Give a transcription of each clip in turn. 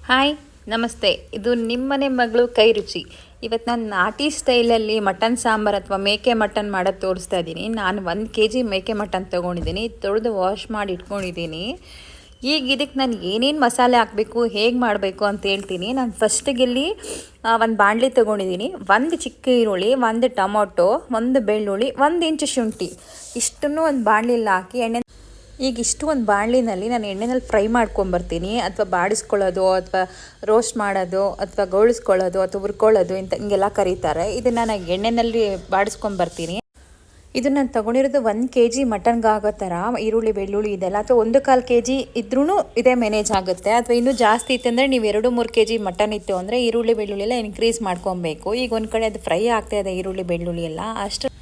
Hi ನಮಸ್ತೆ. ಇದು ನಿಮ್ಮನೆ ಮಗಳು ಕೈ ರುಚಿ. ಇವತ್ತು ನಾನು ನಾಟಿ ಸ್ಟೈಲಲ್ಲಿ ಮಟನ್ ಸಾಂಬಾರು ಅಥವಾ ಮೇಕೆ ಮಟನ್ ಮಾಡೋದು ತೋರಿಸ್ತಾ ಇದ್ದೀನಿ. ನಾನು 1 kg ಮೇಕೆ ಮಟನ್ ತೊಗೊಂಡಿದ್ದೀನಿ, ತೊಳೆದು ವಾಶ್ ಮಾಡಿ ಇಟ್ಕೊಂಡಿದ್ದೀನಿ. ಈಗ ಇದಕ್ಕೆ ನಾನು ಏನೇನು ಮಸಾಲೆ ಹಾಕಬೇಕು, ಹೇಗೆ ಮಾಡಬೇಕು ಅಂತ ಹೇಳ್ತೀನಿ. ನಾನು ಫಸ್ಟಿಗಿಲ್ಲಿ ಒಂದು ಬಾಣಲಿ ತೊಗೊಂಡಿದ್ದೀನಿ. 1 ಚಿಕ್ಕ ಈರುಳ್ಳಿ, 1 ಟೊಮೊಟೊ, 1 ಬೆಳ್ಳುಳ್ಳಿ, 1 ಇಂಚು ಶುಂಠಿ, ಇಷ್ಟನ್ನು ಒಂದು ಬಾಣಲಿಯಲ್ಲಿ ಹಾಕಿ ಈಗ ಇಷ್ಟು ಒಂದು ಬಾಣಲಿನಲ್ಲಿ ನಾನು ಎಣ್ಣೆನಲ್ಲಿ ಫ್ರೈ ಮಾಡ್ಕೊಂಬರ್ತೀನಿ. ಅಥವಾ ಬಾಡಿಸ್ಕೊಳ್ಳೋದು, ಅಥವಾ ರೋಸ್ಟ್ ಮಾಡೋದು, ಅಥವಾ ಗೋಳಿಸ್ಕೊಳ್ಳೋದು, ಅಥವಾ ಹುರ್ಕೊಳ್ಳೋದು ಇಂಥ ಹಿಂಗೆಲ್ಲ ಕರೀತಾರೆ. ಇದನ್ನು ನಾನು ಎಣ್ಣೆಯಲ್ಲಿ ಬಾಡಿಸ್ಕೊಂಬರ್ತೀನಿ. ಇದು ನಾನು ತೊಗೊಂಡಿರೋದು 1 kg ಮಟನ್ಗೆ ಆಗೋ ಥರ ಈರುಳ್ಳಿ ಬೆಳ್ಳುಳ್ಳಿ ಇದೆಲ್ಲ, ಅಥವಾ 1/4 kg ಇದ್ರೂ ಇದೇ ಮ್ಯಾನೇಜ್ ಆಗುತ್ತೆ. ಅಥವಾ ಇನ್ನೂ ಜಾಸ್ತಿ ಇತ್ತಂದರೆ ನೀವು 2-3 kg ಮಟನ್ ಇತ್ತು ಅಂದರೆ ಈರುಳ್ಳಿ ಬೆಳ್ಳುಳ್ಳಿ ಎಲ್ಲ ಇನ್ಕ್ರೀಸ್ ಮಾಡ್ಕೊಬೇಕು. ಈಗ ಒಂದು ಕಡೆ ಅದು ಫ್ರೈ ಆಗ್ತಾಯಿದೆ ಈರುಳ್ಳಿ ಬೆಳ್ಳುಳ್ಳಿ ಎಲ್ಲ. ಅಷ್ಟು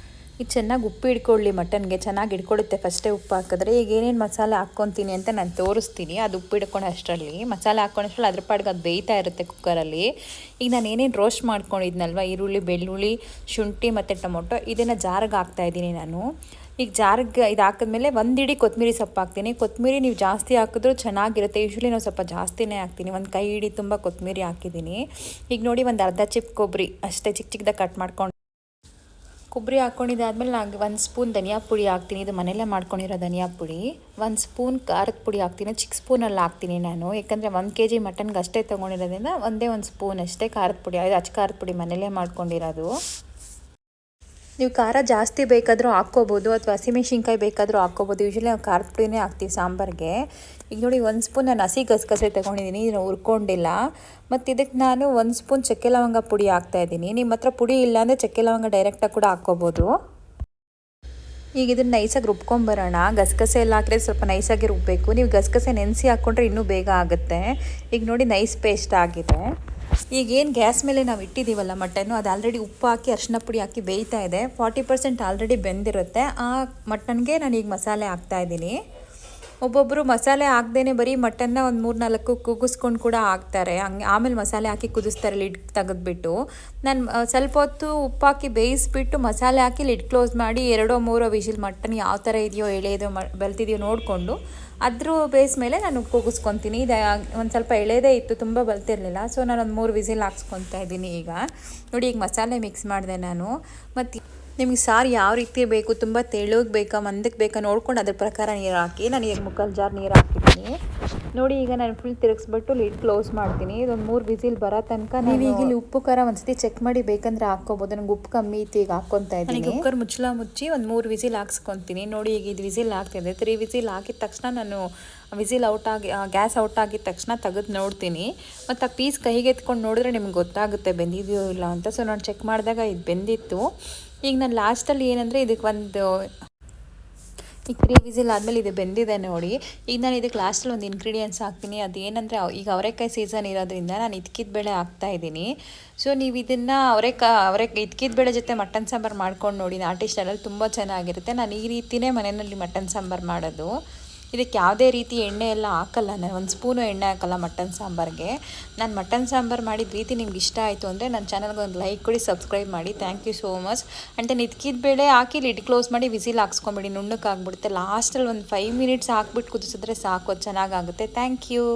ಇದು ಚೆನ್ನಾಗಿ ಉಪ್ಪು ಹಿಡ್ಕೊಳ್ಳಿ, ಮಟನ್ಗೆ ಚೆನ್ನಾಗಿ ಹಿಡ್ಕೊಳ್ಳುತ್ತೆ ಫಸ್ಟೇ ಉಪ್ಪು ಹಾಕಿದ್ರೆ. ಈಗ ಏನೇನು ಮಸಾಲೆ ಹಾಕ್ಕೊತೀನಿ ಅಂತ ನಾನು ತೋರಿಸ್ತೀನಿ. ಅದು ಉಪ್ಪು ಹಿಡ್ಕೊಂಡು ಅಷ್ಟರಲ್ಲಿ ಮಸಾಲೆ ಹಾಕ್ಕೊಂಡಷ್ಟರಲ್ಲಿ ಅದ್ರ ಪಾಡಿಗೆ ಅದು ಬೇಯ್ತಾ ಇರುತ್ತೆ ಕುಕ್ಕರಲ್ಲಿ. ಈಗ ನಾನು ಏನೇನು ರೋಸ್ಟ್ ಮಾಡ್ಕೊಂಡಿದ್ನಲ್ವ, ಈರುಳ್ಳಿ ಬೆಳ್ಳುಳ್ಳಿ ಶುಂಠಿ ಮತ್ತು ಟೊಮೊಟೊ, ಇದನ್ನು ಜಾರಿಗೆ ಹಾಕ್ತಾಯಿದ್ದೀನಿ ನಾನು. ಈಗ ಜಾರಿಗೆ ಇದು ಹಾಕಿದ್ಮೇಲೆ 1 ಹಿಡಿ ಕೊತ್ತಂಬರಿ ಸೊಪ್ಪು ಹಾಕ್ತೀನಿ. ಕೊತ್ತಂಬರಿ ನೀವು ಜಾಸ್ತಿ ಹಾಕಿದ್ರೂ ಚೆನ್ನಾಗಿರುತ್ತೆ. ಯೂಶ್ವಲಿ ನಾವು ಸ್ವಲ್ಪ ಜಾಸ್ತಿನೇ ಹಾಕ್ತೀನಿ. 1 ಕೈ ಹಿಡಿ ತುಂಬ ಕೊತ್ತಂಬರಿ ಹಾಕಿದ್ದೀನಿ. ಈಗ ನೋಡಿ, ಒಂದು ಅರ್ಧ ಚಿಪ್ ಕೊಬ್ಬರಿ ಅಷ್ಟೇ ಚಿಕ್ಕ ಚಿಕ್ಕದಾಗಿ ಕಟ್ ಮಾಡ್ಕೊಂಡು ಕೊಬ್ಬರಿ ಹಾಕ್ಕೊಂಡಿದ್ದಾದ್ಮೇಲೆ ನಾನು 1 ಸ್ಪೂನ್ ಧನಿಯಾ ಪುಡಿ ಹಾಕ್ತೀನಿ. ಇದು ಮನೆಯಲ್ಲೇ ಮಾಡ್ಕೊಂಡಿರೋ ಧನಿಯಾ ಪುಡಿ. 1 ಸ್ಪೂನ್ ಖಾರದ ಪುಡಿ ಹಾಕ್ತೀನಿ. ಚಿಕ್ಕ ಸ್ಪೂನಲ್ಲಿ ಹಾಕ್ತೀನಿ ನಾನು, ಯಾಕಂದರೆ 1 kg ಮಟನ್ಗೆ ಅಷ್ಟೇ ತೊಗೊಂಡಿರೋದ್ರಿಂದ ಒಂದೇ 1 ಸ್ಪೂನ್ ಅಷ್ಟೇ ಖಾರದ ಪುಡಿ. ಅದು ಅಚ್ಚ ಖಾರದ ಪುಡಿ ಮನೆಯಲ್ಲೇ ಮಾಡ್ಕೊಂಡಿರೋದು. ನೀವು ಖಾರ ಜಾಸ್ತಿ ಬೇಕಾದರೂ ಹಾಕ್ಕೋಬೋದು, ಅಥವಾ ಹಸಿಮೆಣ್ಸಿನ್ಕಾಯಿ ಬೇಕಾದರೂ ಹಾಕ್ಕೋಬೋದು. ಯೂಶ್ವಲಿ ನಾವು ಖಾರದ ಪುಡಿನೇ ಹಾಕ್ತೀವಿ ಸಾಂಬಾರಿಗೆ. ಈಗ ನೋಡಿ, 1 ಸ್ಪೂನ್ ನಾನು ಹಸಿ ಗಸಗಸೆ ತೊಗೊಂಡಿದ್ದೀನಿ, ಇದನ್ನು ಹುರ್ಕೊಂಡಿಲ್ಲ. ಮತ್ತು ಇದಕ್ಕೆ ನಾನು 1 ಸ್ಪೂನ್ ಚಕ್ಕೆ ಲವಂಗ ಪುಡಿ ಹಾಕ್ತಾಯಿದ್ದೀನಿ. ನಿಮ್ಮ ಹತ್ರ ಪುಡಿ ಇಲ್ಲ ಅಂದರೆ ಚಕ್ಕೆ ಲವಂಗ ಡೈರೆಕ್ಟಾಗಿ ಕೂಡ ಹಾಕ್ಕೋಬೋದು. ಈಗ ಇದನ್ನು ನೈಸಾಗಿ ರುಬ್ಕೊಂಬರೋಣ. ಗಸಗಸೆ ಎಲ್ಲ ಹಾಕಿದ್ರೆ ಸ್ವಲ್ಪ ನೈಸಾಗಿ ರುಬ್ಬಬೇಕು. ನೀವು ಗಸಗಸೆ ನೆನೆಸಿ ಹಾಕ್ಕೊಂಡ್ರೆ ಇನ್ನೂ ಬೇಗ ಆಗುತ್ತೆ. ಈಗ ನೋಡಿ, ನೈಸ್ ಪೇಸ್ಟ್ ಆಗಿದೆ. ಈಗೇನು ಗ್ಯಾಸ್ ಮೇಲೆ ನಾವು ಇಟ್ಟಿದ್ದೀವಲ್ಲ ಮಟನ್ನು, ಅದು ಆಲ್ರೆಡಿ ಉಪ್ಪು ಹಾಕಿ ಅರಿಶಿನ ಪುಡಿ ಹಾಕಿ ಬೇಯ್ತಾ ಇದೆ. 40% ಆಲ್ರೆಡಿ ಬೆಂದಿರುತ್ತೆ. ಆ ಮಟನ್ಗೆ ನಾನು ಈಗ ಮಸಾಲೆ ಹಾಕ್ತಾಯಿದ್ದೀನಿ. ಒಬ್ಬೊಬ್ಬರು ಮಸಾಲೆ ಹಾಕ್ದೇ ಬರೀ ಮಟನ್ನ ಒಂದು 3-4 ಕುಗ್ಗಿಸ್ಕೊಂಡು ಕೂಡ ಹಾಕ್ತಾರೆ. ಹಂಗೆ ಆಮೇಲೆ ಮಸಾಲೆ ಹಾಕಿ ಕುದಿಸ್ತಾರೆ ಲಿಡ್ ತೆಗೆದ್ಬಿಟ್ಟು. ನಾನು ಸ್ವಲ್ಪ ಹೊತ್ತು ಉಪ್ಪು ಹಾಕಿ ಬೇಯಿಸ್ಬಿಟ್ಟು ಮಸಾಲೆ ಹಾಕಿ ಲಿಡ್ ಕ್ಲೋಸ್ ಮಾಡಿ 2-3 ವಿಷಿಲ್ ಮಟನ್ ಯಾವ ಥರ ಇದೆಯೋ ಎಳೆಯೋ ಬೆಳ್ತಿದೆಯೋ ನೋಡಿಕೊಂಡು ಅದ್ರ ಬೇಸ್ ಮೇಲೆ ನಾನು ಕೂಗಿಸ್ಕೊತೀನಿ. ಇದು ಒಂದು ಸ್ವಲ್ಪ ಎಳೆದೇ ಇತ್ತು, ತುಂಬ ಬಲ್ತಿರಲಿಲ್ಲ. ಸೊ ನಾನು ಒಂದು 3 ವಿಸಿಲ್ ಹಾಕ್ಸ್ಕೊತಾ ಇದ್ದೀನಿ. ಈಗ ನೋಡಿ, ಈಗ ಮಸಾಲೆ ಮಿಕ್ಸ್ ಮಾಡಿದೆ ನಾನು. ಮತ್ತು ನಿಮಗೆ ಸಾರು ಯಾವ ರೀತಿ ಬೇಕು, ತುಂಬ ತೆಳ್ಳಗೆ ಬೇಕಾ ಮಂದಕ್ಕೆ ಬೇಕಾ ನೋಡ್ಕೊಂಡು ಅದ್ರ ಪ್ರಕಾರ ನೀರು ಹಾಕಿ. ನಾನು ಈಗ 3/4 ಜಾರ್ ನೀರು ಹಾಕಿದ್ದೀನಿ. ನೋಡಿ, ಈಗ ನಾನು ಫುಲ್ ತಿರುಗಿಸ್ಬಿಟ್ಟು ಲಿಡ್ ಕ್ಲೋಸ್ ಮಾಡ್ತೀನಿ. ಇದೊಂದು 3 ವಿಸಿಲ್ ಬರೋ ತನಕ ನೀವು ಈಗ ಇಲ್ಲಿ ಉಪ್ಪು ಖಾರ ಒಂದ್ಸತಿ ಚೆಕ್ ಮಾಡಿ ಬೇಕಂದ್ರೆ ಹಾಕ್ಕೋಬೋದು. ನನಗೆ ಉಪ್ಪು ಕಮ್ಮಿ ಇತ್ತು, ಈಗ ಹಾಕ್ಕೊತಾ ಇದ್ದೀನಿ. ಕುಕ್ಕರ್ ಮುಚ್ಚಳ ಮುಚ್ಚಿ ಒಂದು 3 ವಿಸಿಲ್ ಹಾಕ್ಸ್ಕೊತೀನಿ. ನೋಡಿ, ಈಗ ಇದು ವಿಸಿಲ್ ಆಗ್ತಿದೆ. 3 ವಿಸಿಲ್ ಹಾಕಿದ ತಕ್ಷಣ ನಾನು ವಿಸಿಲ್ ಗ್ಯಾಸ್ ಔಟ್ ಆಗಿದ ತಕ್ಷಣ ತೆಗೆದು ನೋಡ್ತೀನಿ. ಮತ್ತು ಆ ಪೀಸ್ ಕೈಗೆ ಎತ್ಕೊಂಡು ನೋಡಿದ್ರೆ ನಿಮ್ಗೆ ಗೊತ್ತಾಗುತ್ತೆ ಬೆಂದಿದೆಯೋ ಇಲ್ಲ ಅಂತ. ಸೊ ನಾನು ಚೆಕ್ ಮಾಡಿದಾಗ ಇದು ಬೆಂದಿತ್ತು. ಈಗ ನಾನು ಲಾಸ್ಟಲ್ಲಿ ಏನಂದರೆ ಇದಕ್ಕೆ ಈಗ 3 ವಿಸಿಲ್ ಆದಮೇಲೆ ಇದು ಬೆಂದಿದೆ ನೋಡಿ. ಈಗ ನಾನು ಇದಕ್ಕೆ ಲಾಸ್ಟಲ್ಲಿ ಒಂದು ಇಂಗ್ರೀಡಿಯೆಂಟ್ಸ್ ಹಾಕ್ತೀನಿ. ಅದೇನೆಂದರೆ, ಈಗ ಅವರೆಕಾಯಿ ಸೀಸನ್ ಇರೋದ್ರಿಂದ ನಾನು ಇದ್ಕಿದ ಬೇಳೆ ಹಾಕ್ತಾಯಿದ್ದೀನಿ. ಸೊ ನೀವು ಇದನ್ನು ಇದ್ಕಿದ ಬೇಳೆ ಜೊತೆ ಮಟನ್ ಸಾಂಬಾರು ಮಾಡ್ಕೊಂಡು ನೋಡಿ, ನಾಟಿ ಸ್ಟೈಲಲ್ಲಿ ತುಂಬ ಚೆನ್ನಾಗಿರುತ್ತೆ. ನಾನು ಈ ರೀತಿಯೇ ಮನೆಯಲ್ಲಿ ಮಟನ್ ಸಾಂಬಾರು ಮಾಡೋದು. ಇದಕ್ಕೆ ಯಾವುದೇ ರೀತಿ ಎಣ್ಣೆ ಎಲ್ಲ ಹಾಕಲ್ಲ ನಾನು, 1 ಸ್ಪೂನು ಎಣ್ಣೆ ಹಾಕಲ್ಲ ಮಟನ್ ಸಾಂಬಾರಿಗೆ. ನಾನು ಮಟನ್ ಸಾಂಬಾರು ಮಾಡಿದ ರೀತಿ ನಿಮ್ಗೆ ಇಷ್ಟ ಆಯಿತು ಅಂದರೆ ನನ್ನ ಚಾನಲ್ಗೆ ಒಂದು ಲೈಕ್ ಕೊಡಿ, ಸಬ್ಸ್ಕ್ರೈಬ್ ಮಾಡಿ. Thank you so much. And ಇದ್ಕಿದ ಬೇಳೆ ಹಾಕಿ ಲಿಡ್ ಕ್ಲೋಸ್ ಮಾಡಿ ವಿಸಿಲ್ ಹಾಕ್ಸ್ಕೊಂಬಿಡಿ, ನುಣ್ಣಕ್ಕೆ ಆಗ್ಬಿಡುತ್ತೆ. ಲಾಸ್ಟಲ್ಲಿ ಒಂದು 5 ಮಿನಿಟ್ಸ್ ಹಾಕ್ಬಿಟ್ಟು ಕುದಿಸಿದ್ರೆ ಸಾಕು, ಚೆನ್ನಾಗಾಗುತ್ತೆ. Thank you.